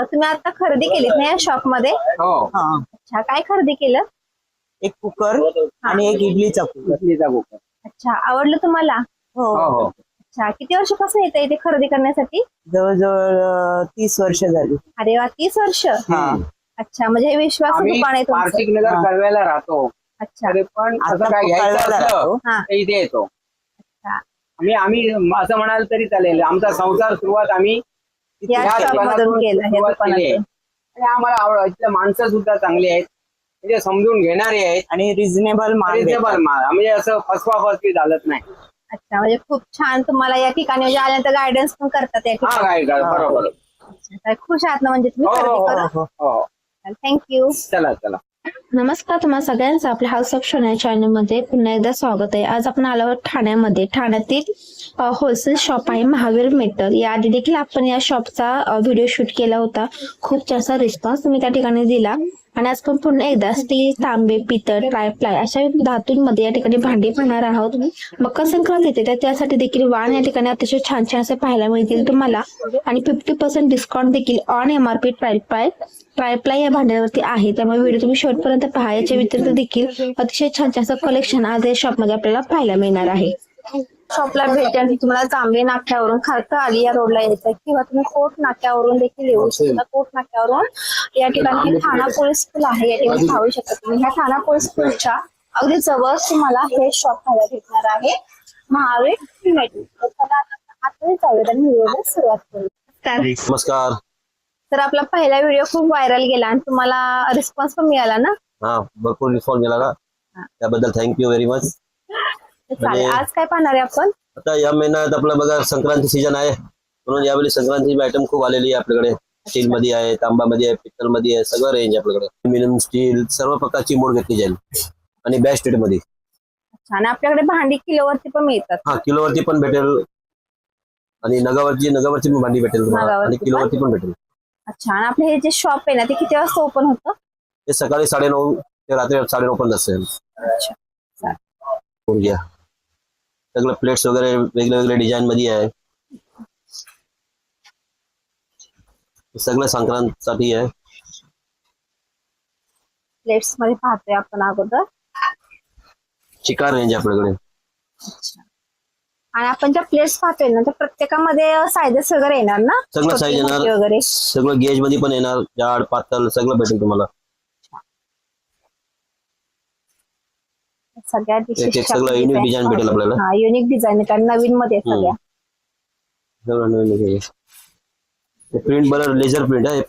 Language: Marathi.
तुम्ही आता खरेदी केलीत ना या शॉप मध्ये? हो. अच्छा, काय खरेदी केलं? एक कुकर आणि एक इडलीचा कुकर. अच्छा, आवडलं तुम्हाला? हो हो. अच्छा, किती वर्षापासून येते इथे खरेदी करण्यासाठी? जवळजवळ 30 वर्ष झाली. अरे वा, 30 वर्ष. हा. अच्छा, म्हणजे हे विश्वासू आम्ही दुकान आहे तुमचं. कार्तिक नगर हा. कळव्याला राहतो. अच्छा तरी पण असं आता काय घ्यायचं कळव्याला असलं राहतो. हा. तर इथे येतो. अच्छा. आम्ही असं म्हणाल तरी चालेल, आमचा संसार सुरुवात आम्ही या ह्या शॉप मधून दुकानातून केलं, हे सुरुवात केली आहे. दुकानातून. आणि आम्हाला आवड, इथले माणसं सुद्धा चांगली आहेत, म्हणजे समजून घेणारे आहेत. आणि रिझनेबल माल रिजनेबल देतात. माल, म्हणजे असं फसवाफसवी चालत नाही. अच्छा, म्हणजे खूप छान तुम्हाला या ठिकाणी म्हणजे आल्यानंतर गायडन्स पण करतात या हा, ठिकाणी. काय बरोबर. तर खुश आहात ना म्हणजे तुम्ही हो, खरेदी हो, करून? हो. थँक्यू. चला. नमस्कार तुम्हाला सगळ्यांचं आपल्या हाऊस ऑफ शोना चॅनलमध्ये पुन्हा एकदा स्वागत आहे. आज आपण आलो आहोत ठाण्यामध्ये. ठाण्यातील होलसेल शॉप आहे महावीर मेटल. याआधी देखील आपण या शॉपचा व्हिडिओ शूट केला होता. खूप जास्त रिस्पॉन्स तुम्ही त्या ठिकाणी दिला आणि आज पण पुन्हा एकदा स्टील, तांबे, पितळ, ट्रायप्लाय अशा धातूंमध्ये या ठिकाणी भांडी पाहणार आहोत. मकर संक्रांत येते तर त्यासाठी देखील वाण या ठिकाणी अतिशय छान छान असे पाहायला मिळतील तुम्हाला आणि 50% डिस्काउंट देखील ऑन MRP ट्रायप्लाय या भांड्यावरती आहे. त्यामुळे व्हिडिओ तुम्ही शेवटपर्यंत पहा. याच्या व्यतिरिक्त देखील अतिशय छान छान असं कलेक्शन आज या शॉपमध्ये आपल्याला पाहायला मिळणार आहे. शॉपला भेटण्यासाठी तुम्हाला जांभळे नाक्यावरून खारका आली या रोडला यायचं किंवा तुम्ही कोट नाक्यावरून देखील येऊ शकता. कोट नाक्यावरून या ठिकाणी ठाणा पोलीस स्कूल आहे, या ठिकाणी पाहू शकता तुम्ही. ह्या ठाणा पोलीस स्कूलच्या अगदी जवळ तुम्हाला हे शॉप पाहायला भेटणार आहे महावीर मेटल. तर चला आता जाऊयात आणि व्हिडिओला सुरुवात करू. नमस्कार. तर आपला पहिला व्हिडिओ खूप व्हायरल गेला आणि तुम्हाला रिस्पॉन्स पण मिळाला ना? हा, भरपूर रिस्पॉन्स मिळाला, त्याबद्दल थँक्यू व्हेरी मच. चालेल, आज काय पाहणार आहे आपण? आता या महिन्यात आपलं बघा संक्रांती सीजन आहे, म्हणून यावेळी संक्रांतीची आयटम खूप आलेली आहे आपल्याकडे. स्टील मध्ये आहे, तांबा मध्ये आहे, पित्तल मध्ये आहे, सगळं रेंज आपल्याकडे. अल्युमिनियम, स्टील सर्व प्रकारची मोड घेतली जाईल आणि बेस्ट रेट मध्ये. आणि आपल्याकडे भांडी किलोवरती पण मिळतात. हा, किलोवरती पण भेटेल आणि नगावरची पण भांडी भेटेल तुम्हाला आणि किलोवरती पण भेटेल. अच्छा, आणि आपलं हे जे शॉप आहे ना ते किती वाजता ओपन होतं? ते सकाळी 9:30 ते रात्री 9:30 पर्यंत असेल. घ्या, सगळं प्लेट्स वगैरे वेगळे डिझाईन मध्ये आहे, सगळं संक्रांतीसाठी आहे. प्लेट्स मध्ये पाहतोय आपण अगोदर. चिकार रेंज आपल्याकडे. आणि आपण ज्या प्लेट्स पाहतोय ना त्या प्रत्येकामध्ये साईजेस वगैरे येणार ना? सगळं साईज छोटी, मोठी येणार, वगैरे सगळं गेज मध्ये पण येणार, जाड पातळ सगळं भेटेल तुम्हाला. सगळ्या एक सगळं युनिक डिझाईन भेटेल आपल्याला. हा, युनिक डिझाईन आहे, नवीन मध्ये सगळ्या. प्रिंट बरं लेझर प्रिंट आहे.